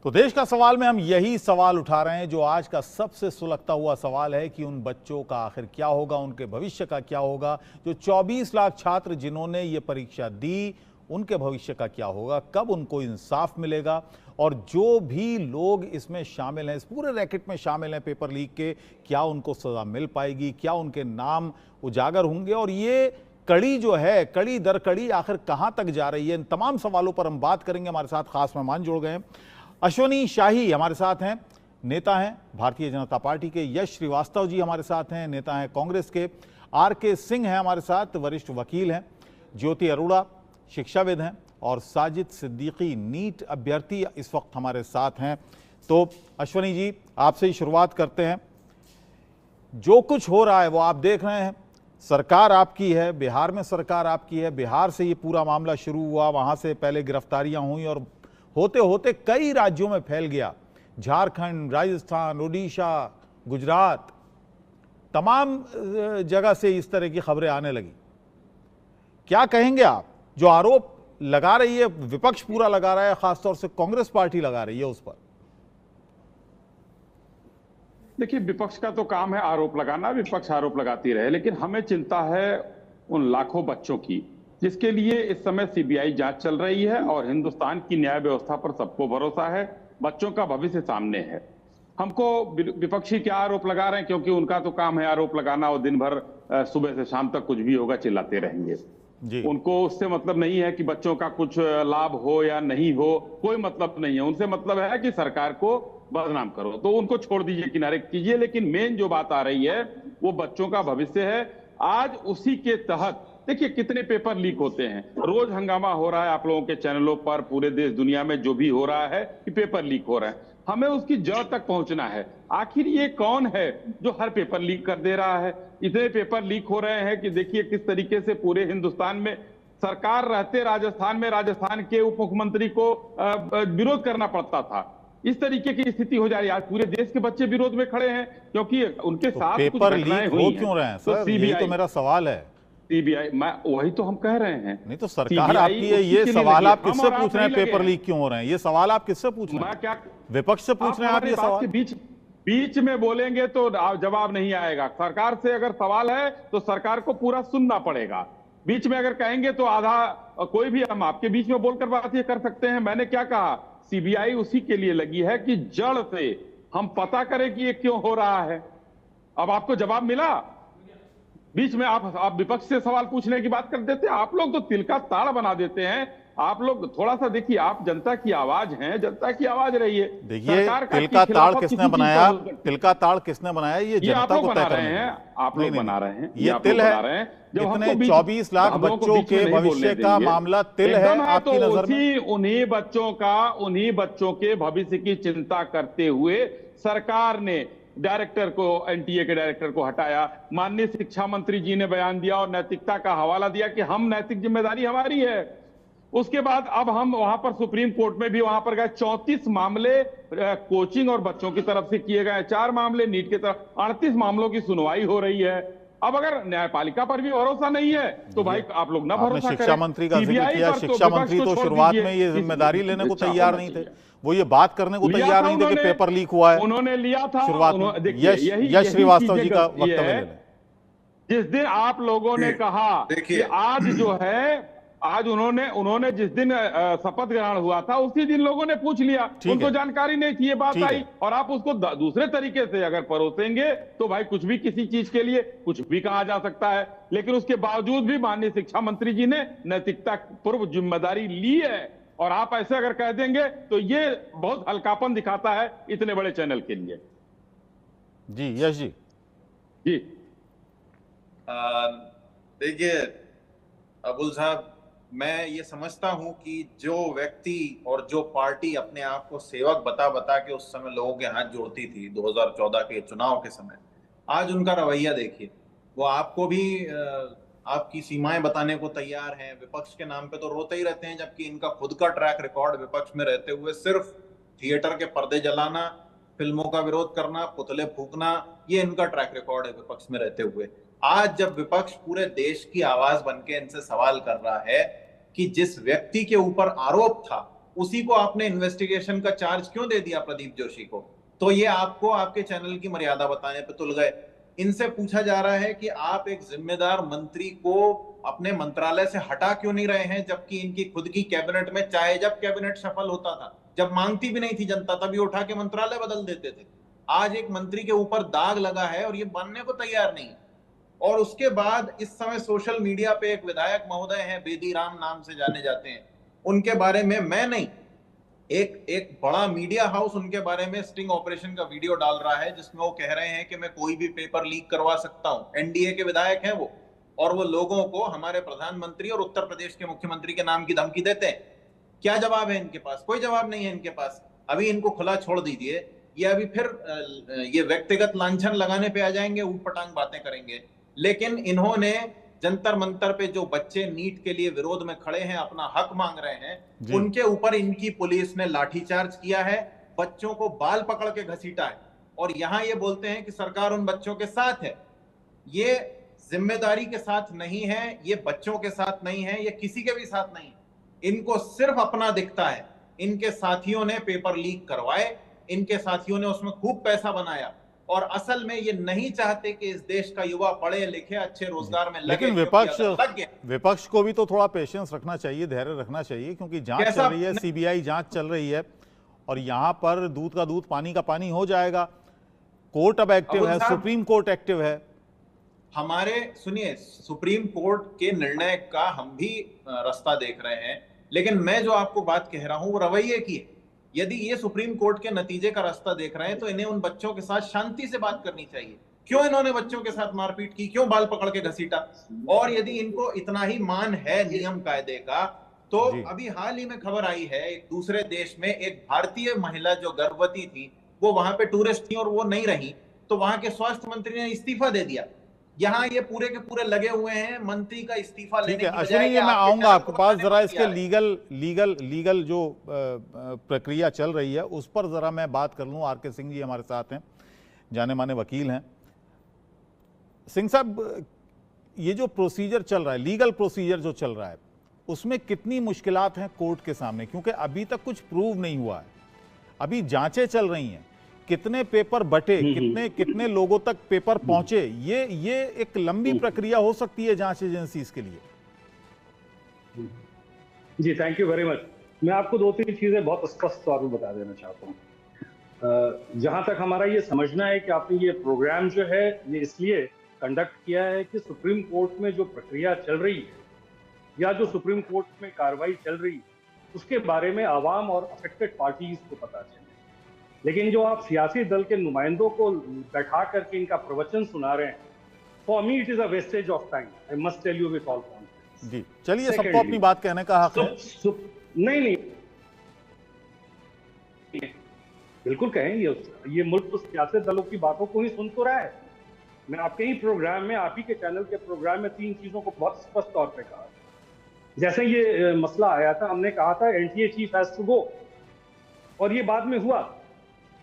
तो देश का सवाल में हम यही सवाल उठा रहे हैं जो आज का सबसे सुलगता हुआ सवाल है कि उन बच्चों का आखिर क्या होगा, उनके भविष्य का क्या होगा। जो 24 लाख छात्र जिन्होंने ये परीक्षा दी, उनके भविष्य का क्या होगा, कब उनको इंसाफ मिलेगा। और जो भी लोग इसमें शामिल हैं, इस पूरे रैकेट में शामिल हैं पेपर लीक के, क्या उनको सजा मिल पाएगी, क्या उनके नाम उजागर होंगे, और ये कड़ी जो है, कड़ी दर कड़ी आखिर कहां तक जा रही है। इन तमाम सवालों पर हम बात करेंगे। हमारे साथ खास मेहमान जुड़ गए हैं। अश्वनी शाही हमारे साथ हैं, नेता हैं भारतीय जनता पार्टी के। यश श्रीवास्तव जी हमारे साथ हैं, नेता हैं कांग्रेस के। आर.के. सिंह हैं हमारे साथ, वरिष्ठ वकील हैं। ज्योति अरोड़ा शिक्षाविद हैं। और साजिद सिद्दीकी नीट अभ्यर्थी इस वक्त हमारे साथ हैं। तो अश्वनी जी, आपसे ही शुरुआत करते हैं। जो कुछ हो रहा है वो आप देख रहे हैं, सरकार आपकी है, बिहार में सरकार आपकी है। बिहार से ये पूरा मामला शुरू हुआ, वहां से पहले गिरफ्तारियां हुई और होते होते कई राज्यों में फैल गया। झारखंड, राजस्थान, ओडिशा, गुजरात, तमाम जगह से इस तरह की खबरें आने लगी। क्या कहेंगे आप? जो आरोप लगा रही है विपक्ष, पूरा लगा रहा है, खासतौर से कांग्रेस पार्टी लगा रही है उस पर। देखिए, विपक्ष का तो काम है आरोप लगाना, विपक्ष आरोप लगाती रहे, लेकिन हमें चिंता है उन लाखों बच्चों की जिसके लिए इस समय सीबीआई जांच चल रही है और हिंदुस्तान की न्याय व्यवस्था पर सबको भरोसा है। बच्चों का भविष्य सामने है। हमको विपक्षी क्या आरोप लगा रहे हैं, क्योंकि उनका तो काम है आरोप लगाना और दिन भर सुबह से शाम तक कुछ भी होगा चिल्लाते रहेंगे जी। उनको उससे मतलब नहीं है कि बच्चों का कुछ लाभ हो या नहीं हो, कोई मतलब नहीं है। उनसे मतलब है कि सरकार को बदनाम करो, तो उनको छोड़ दीजिए, किनारे कीजिए। लेकिन मेन जो बात आ रही है वो बच्चों का भविष्य है। आज उसी के तहत देखिए कितने पेपर लीक होते हैं, रोज हंगामा हो रहा है आप लोगों के चैनलों पर, पूरे देश दुनिया में जो भी हो रहा है कि पेपर लीक हो रहा है। हमें उसकी जड़ तक पहुंचना है। आखिर ये कौन है जो हर पेपर लीक कर दे रहा है? इतने पेपर लीक हो रहे हैं कि देखिए किस तरीके से पूरे हिंदुस्तान में सरकार रहते राजस्थान में राजस्थान के उप मुख्यमंत्री को विरोध करना पड़ता था। इस तरीके की स्थिति हो जा रही है। आज पूरे देश के बच्चे विरोध में खड़े हैं क्योंकि उनके साथ पेपर लीक हो क्यों रहे हैं सर? यही तो मेरा सवाल है। सीबीआई, मैं वही तो हम कह रहे हैं। नहीं तो सरकार आपकी है, ये सवाल आप किससे पूछ रहे हैं? पेपर लीक क्यों हो रहे हैं, ये सवाल आप किससे पूछ रहे हैं? मैं क्या विपक्ष से पूछ रहे हैं आप ये सवाल? बीच में बोलेंगे तो जवाब नहीं आएगा। सरकार से अगर सवाल है तो सरकार को पूरा सुनना पड़ेगा। बीच में अगर कहेंगे तो आधा, कोई भी हम आपके बीच में बोलकर बात ये कर सकते हैं। मैंने क्या कहा, सीबीआई उसी के लिए लगी है कि जड़ से हम पता करें कि ये क्यों हो रहा है। अब आपको जवाब मिला? बीच में आप विपक्ष से सवाल पूछने की बात कर देते हैं। आप लोग तो तिल का ताड़ बना देते हैं। आप लोग थोड़ा सा देखिए, आप जनता की आवाज हैं, जनता की आवाज रहिए। देखिए, तिल का ताड़ किसने बनाया? तिल का ताड़ किसने बनाया? ये जनता को तय करना है। आप लोग बना रहे हैं, ये तिल है। इतने 24 लाख बच्चों के भविष्य का मामला तिल है आपकी नजर में? उन्हीं बच्चों के भविष्य की चिंता करते हुए सरकार ने डायरेक्टर को, एनटीए के डायरेक्टर को हटाया। माननीय शिक्षा मंत्री जी ने बयान दिया और नैतिकता का हवाला दिया कि हम, नैतिक जिम्मेदारी हमारी है। उसके बाद अब हम वहां पर सुप्रीम कोर्ट में भी वहां पर गए। 34 मामले कोचिंग और बच्चों की तरफ से किए गए, 4 मामले नीट की तरफ, 38 मामलों की सुनवाई हो रही है। अब अगर न्यायपालिका पर भी भरोसा नहीं है तो भाई आप लोग ना भरोसा करें। शिक्षा मंत्री का जिक्र किया, शिक्षा मंत्री तो शुरुआत में ये जिम्मेदारी लेने को तैयार नहीं थे, वो ये बात करने को तैयार नहीं थे कि पेपर लीक हुआ है। उन्होंने लिया था शुरुआत में। यश श्रीवास्तव जी का वक्तव्य ले लें। जिस दिन आप लोगों ने कहा कि आज जो है, आज उन्होंने जिस दिन शपथ ग्रहण हुआ था उसी दिन लोगों ने पूछ लिया, उनको जानकारी नहीं थी, ये बात आई। और आप उसको दूसरे तरीके से अगर परोसेंगे तो भाई कुछ भी, किसी चीज के लिए कुछ भी कहा जा सकता है। लेकिन उसके बावजूद भी माननीय शिक्षा मंत्री जी ने नैतिकता पूर्व जिम्मेदारी ली है। और आप ऐसे अगर कह देंगे तो ये बहुत हल्कापन दिखाता है इतने बड़े चैनल के लिए। जी यश जी। जी देखिए अबुल साहब, मैं ये समझता हूं कि जो व्यक्ति और जो पार्टी अपने आप को सेवक बता बता के उस समय लोगों के हाथ जोड़ती थी 2014 के चुनाव के समय, आज उनका रवैया देखिए। वो आपको भी आपकी सीमाएं बताने को तैयार हैं। विपक्ष के नाम पे तो रोते ही रहते हैं, जबकि इनका खुद का ट्रैक रिकॉर्ड विपक्ष में रहते हुए सिर्फ थिएटर के पर्दे जलाना, फिल्मों का विरोध करना, पुतले फूकना, ये इनका ट्रैक रिकॉर्ड है विपक्ष में रहते हुए। आज जब विपक्ष पूरे देश की आवाज बनके इनसे सवाल कर रहा है कि जिस व्यक्ति के ऊपर आरोप था उसी को आपने इन्वेस्टिगेशन का चार्ज क्यों दे दिया प्रदीप जोशी को? तो ये आपको आपके चैनल की मर्यादा बताने पे तुल गए। इनसे पूछा जा रहा है कि आप एक जिम्मेदार मंत्री को अपने मंत्रालय से हटा क्यों नहीं रहे हैं, जबकि इनकी खुद की कैबिनेट में, चाहे जब कैबिनेट सफल होता था, जब मांगती भी नहीं थी जनता, तभी उठा के मंत्रालय बदल देते थे। आज एक मंत्री के ऊपर दाग लगा है और ये मानने को तैयार नहीं है। और उसके बाद इस समय सोशल मीडिया पे एक विधायक महोदय हैं, बेदी राम नाम से जाने जाते हैं, उनके बारे में मैं नहीं, एक बड़ा मीडिया हाउस उनके बारे में स्टिंग ऑपरेशन का वीडियो डाल रहा है, जिसमें वो कह रहे हैं कि मैं कोई भी पेपर लीक करवा सकता हूं। एनडीए के विधायक हैं वो, और वो लोगों को हमारे प्रधानमंत्री और उत्तर प्रदेश के मुख्यमंत्री के नाम की धमकी देते हैं। क्या जवाब है इनके पास? कोई जवाब नहीं है इनके पास। अभी इनको खुला छोड़ दीजिए, ये अभी फिर ये व्यक्तिगत लांछन लगाने पे आ जाएंगे, ऊटपटांग बातें करेंगे। लेकिन इन्होंने जंतर मंतर पे जो बच्चे नीट के लिए विरोध में खड़े हैं, अपना हक मांग रहे हैं, उनके ऊपर इनकी पुलिस ने लाठीचार्ज किया है, बच्चों को बाल पकड़ के घसीटा है, और यहां ये बोलते हैं कि सरकार उन बच्चों के साथ है। ये जिम्मेदारी के साथ नहीं है, ये बच्चों के साथ नहीं है, ये किसी के भी साथ नहीं है। इनको सिर्फ अपना दिखता है। इनके साथियों ने पेपर लीक करवाए, इनके साथियों ने उसमें खूब पैसा बनाया, और असल में ये नहीं चाहते कि इस देश का युवा पढ़े लिखे अच्छे रोजगार में लगे। लेकिन विपक्ष को भी तो थोड़ा पेशेंस रखना चाहिए, धैर्य रखना चाहिए, क्योंकि जांच चल रही है, सीबीआई जांच चल रही है, और यहाँ पर दूध का दूध पानी का पानी हो जाएगा। कोर्ट अब एक्टिव है, सुप्रीम कोर्ट एक्टिव है। हमारे सुनिए, सुप्रीम कोर्ट के निर्णय का हम भी रास्ता देख रहे हैं, लेकिन मैं जो आपको बात कह रहा हूं वो रवैये की है। यदि ये सुप्रीम कोर्ट के नतीजे का रास्ता देख रहे हैं तो इन्हें उन बच्चों के साथ शांति से बात करनी चाहिए। क्यों इन्होंने बच्चों के साथ मारपीट की, क्यों बाल पकड़ के घसीटा? और यदि इनको इतना ही मान है नियम कायदे का, तो अभी हाल ही में खबर आई है, एक दूसरे देश में एक भारतीय महिला जो गर्भवती थी, वो वहां पे टूरिस्ट थी और वो नहीं रही, तो वहां के स्वास्थ्य मंत्री ने इस्तीफा दे दिया। यहाँ ये पूरे के पूरे लगे हुए हैं मंत्री का इस्तीफा लेने की बजाय। अश्विनी, ये मैं आऊंगा आपके पास, जरा इसके लीगल जो प्रक्रिया चल रही है उस पर जरा मैं बात कर लूं। आर.के. सिंह जी हमारे साथ हैं, जाने माने वकील हैं। सिंह साहब, ये जो प्रोसीजर चल रहा है, लीगल प्रोसीजर जो चल रहा है, उसमें कितनी मुश्किलात हैं कोर्ट के सामने? क्योंकि अभी तक कुछ प्रूव नहीं हुआ है, अभी जांचें चल रही हैं, कितने पेपर बटे, कितने लोगों तक पेपर पहुंचे, ये एक लंबी प्रक्रिया हो सकती है जांच एजेंसीज के लिए। जी, थैंक यू वेरी मच। मैं आपको 2-3 चीजें बहुत स्पष्ट तौर पर बता देना चाहता हूँ। जहां तक हमारा ये समझना है कि आपने ये प्रोग्राम जो है ये इसलिए कंडक्ट किया है कि सुप्रीम कोर्ट में जो प्रक्रिया चल रही है या जो सुप्रीम कोर्ट में कार्रवाई चल रही है उसके बारे में आवाम और अफेक्टेड पार्टीज को पता चले। लेकिन जो आप सियासी दल के नुमाइंदों को बैठा करके इनका प्रवचन सुना रहे हैं, for me it is a wastage of time, I must tell you with all confidence. जी, चलिए, सबको अपनी बात कहने का हक है। नहीं, बिल्कुल कहें, ये मुल्क तो सियासी दलों की बातों को ही सुन तो रहा है। मैं आपके ही प्रोग्राम में, आप ही के चैनल के प्रोग्राम में 3 चीजों को बहुत स्पष्ट तौर पे कहा। जैसे ये मसला आया था, हमने कहा था NTA chief has to go, और ये बाद में हुआ।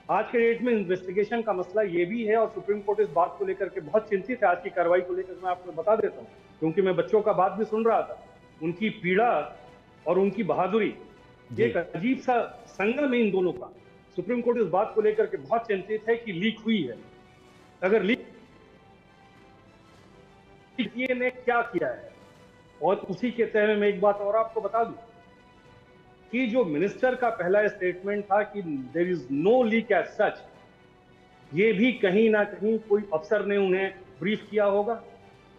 आज के डेट में इन्वेस्टिगेशन का मसला ये भी है, और सुप्रीम कोर्ट इस बात को लेकर के बहुत चिंतित है। आज की कार्रवाई को लेकर मैं आपको बता देता हूँ, क्योंकि मैं बच्चों का बात भी सुन रहा था, उनकी पीड़ा और उनकी बहादुरी, एक अजीब सा संगम है इन दोनों का। सुप्रीम कोर्ट इस बात को लेकर के बहुत चिंतित है कि लीक हुई है। अगर लीक ने क्या किया है, और उसी के तहत मैं एक बात और आपको बता दूं कि जो मिनिस्टर का पहला स्टेटमेंट था कि there is no leak as such, ये भी कहीं ना कहीं कोई अफसर ने उन्हें ब्रीफ किया होगा।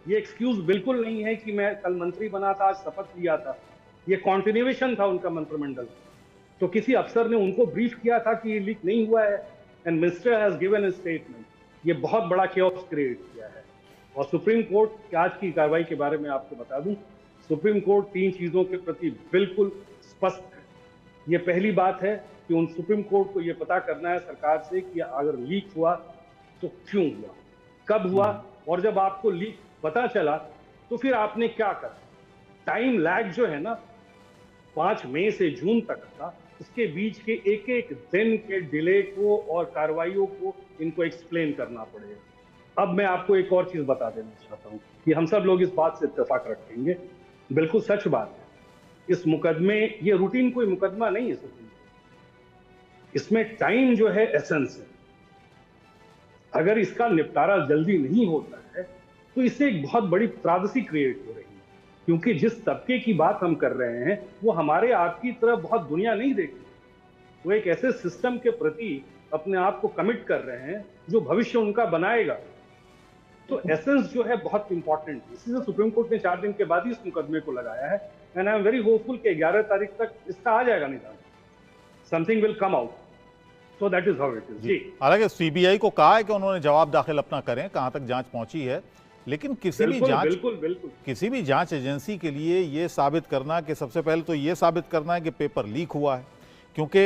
ये एक्सक्यूज बिल्कुल नहीं है कि मैं कल मंत्री बना था, आज शपथ लिया था। ये कॉन्टिन्यूएशन था उनका मंत्रिमंडल, तो किसी अफसर ने उनको ब्रीफ किया था कि ये लीक नहीं हुआ है, and minister has given a statement. ये बहुत बड़ा केओस क्रिएट किया है। और सुप्रीम कोर्ट की आज की कार्रवाई के बारे में आपको बता दूं, सुप्रीम कोर्ट 3 चीजों के प्रति बिल्कुल स्पष्ट है। ये पहली बात है कि उन सुप्रीम कोर्ट को ये पता करना है सरकार से कि अगर लीक हुआ तो क्यों हुआ, कब हुआ, और जब आपको लीक पता चला तो फिर आपने क्या करा। टाइम लैग जो है ना, 5 मई से जून तक का, इसके बीच के एक एक दिन के डिले को और कार्रवाइयों को इनको एक्सप्लेन करना पड़ेगा। अब मैं आपको एक और चीज बता देना चाहता हूं कि हम सब लोग इस बात से इत्तेफाक रखेंगे, बिल्कुल सच बात है, इस मुकदमे, ये रूटीन कोई मुकदमा नहीं है सुप्रीम कोर्ट, इसमें टाइम जो है एसेंस है। अगर इसका निपटारा जल्दी नहीं होता है तो इससे एक बहुत बड़ी त्रासदी क्रिएट हो रही है, क्योंकि जिस तबके की बात हम कर रहे हैं वो हमारे आपकी तरह बहुत दुनिया नहीं देखती, वो एक ऐसे सिस्टम के प्रति अपने आप को कमिट कर रहे हैं जो भविष्य उनका बनाएगा। तो एसेंस जो है बहुत इंपॉर्टेंट है, इसीलिए सुप्रीम कोर्ट ने 4 दिन के बाद ही इस मुकदमे को लगाया है। And I am very hopeful कि 11 तारीख तक इसका आ जाएगा निदान, something will come out. So that is how it is. जी, हालांकि सीबीआई को कहा है कि उन्होंने जवाब दाखिल अपना करें, कहां तक जांच पहुंची है, लेकिन किसी भी जांच एजेंसी के लिए ये साबित करना कि सबसे पहले तो ये साबित करना है कि पेपर लीक हुआ है, क्योंकि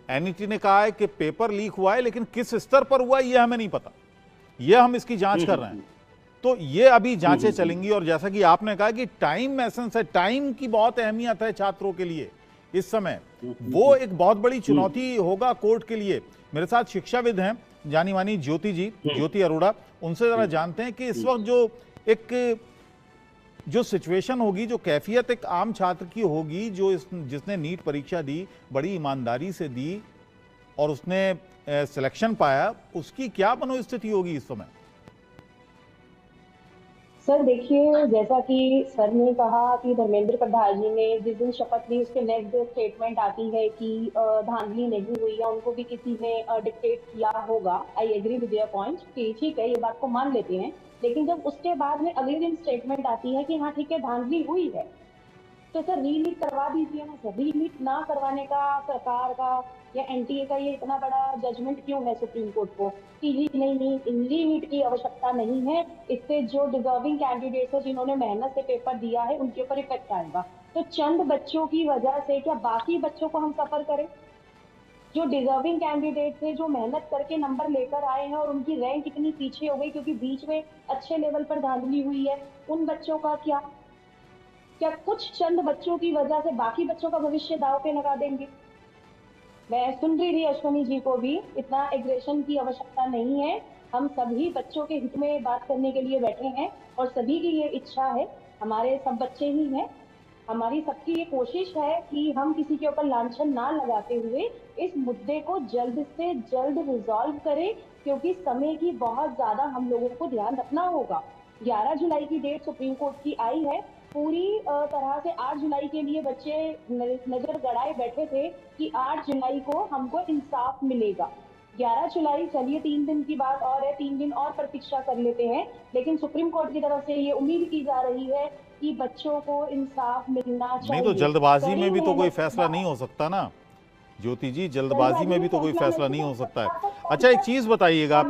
एनईटी ने कहा है कि पेपर लीक हुआ है, लेकिन किस स्तर पर हुआ है ये हमें नहीं पता, ये हम इसकी जांच कर रहे हैं। तो ये अभी जांचें चलेंगी। और जैसा कि आपने कहा कि टाइम एसेंस है, टाइम की बहुत अहमियत है छात्रों के लिए इस समय, वो एक बहुत बड़ी चुनौती होगा कोर्ट के लिए। मेरे साथ शिक्षाविद हैं जानी मानी ज्योति अरोड़ा, उनसे जरा जानते हैं कि इस वक्त जो सिचुएशन होगी, जो कैफियत एक आम छात्र की होगी जिसने नीट परीक्षा दी, बड़ी ईमानदारी से दी और उसने सिलेक्शन पाया, उसकी क्या मनोस्थिति होगी इस समय? सर देखिए, जैसा कि सर ने कहा कि धर्मेंद्र प्रधान जी ने जिस दिन शपथ ली उसके नेक्स्ट डे स्टेटमेंट आती है कि धांधली नहीं हुई या उनको भी किसी ने डिक्टेट किया होगा। I agree with your point कि ठीक है, ये बात को मान लेते हैं, लेकिन जब उसके बाद में अगले दिन स्टेटमेंट आती है कि हाँ ठीक है धांधली हुई है, तो सर रीनीट करवा दीजिए ना सर। रीनीट ना करवाने का सरकार का या एनटीए का ये इतना बड़ा जजमेंट क्यों है सुप्रीम कोर्ट को कि रीनीट की आवश्यकता नहीं है, इससे जो डिजर्विंग कैंडिडेट्स है जिन्होंने मेहनत से पेपर दिया है उनके ऊपर इफेक्ट आएगा। तो चंद बच्चों की वजह से क्या बाकी बच्चों को हम सफर करें? जो डिजर्विंग कैंडिडेट थे, जो मेहनत करके नंबर लेकर आए हैं और उनकी रैंक इतनी पीछे हो गई क्योंकि बीच में अच्छे लेवल पर धांधली हुई है, उन बच्चों का क्या कुछ चंद बच्चों की वजह से बाकी बच्चों का भविष्य दांव पे लगा देंगे? मैं सुन रही थी अश्वनी जी को भी, इतना एग्रेशन की आवश्यकता नहीं है। हम सभी बच्चों के हित में बात करने के लिए बैठे हैं और सभी की ये इच्छा है, हमारे सब बच्चे ही हैं, हमारी सबकी ये कोशिश है कि हम किसी के ऊपर लांछन ना लगाते हुए इस मुद्दे को जल्द से जल्द रिजॉल्व करें, क्योंकि समय की बहुत ज्यादा हम लोगों को ध्यान रखना होगा। 11 जुलाई की डेट सुप्रीम कोर्ट की आई है, पूरी तरह से 8 जुलाई के लिए बच्चे नजर गड़ाए बैठे थे कि 8 जुलाई को हमको इंसाफ मिलेगा। 11 जुलाई, चलिए 3 दिन की बात और है, 3 दिन और प्रतीक्षा कर लेते हैं, लेकिन सुप्रीम कोर्ट की तरफ से ये उम्मीद की जा रही है कि बच्चों को इंसाफ मिलना चाहिए। नहीं तो जल्दबाजी में भी तो कोई फैसला नहीं हो सकता ना ज्योति जी, जल्दबाजी में भी तो कोई फैसला नहीं हो सकता है। अच्छा एक चीज बताइएगा,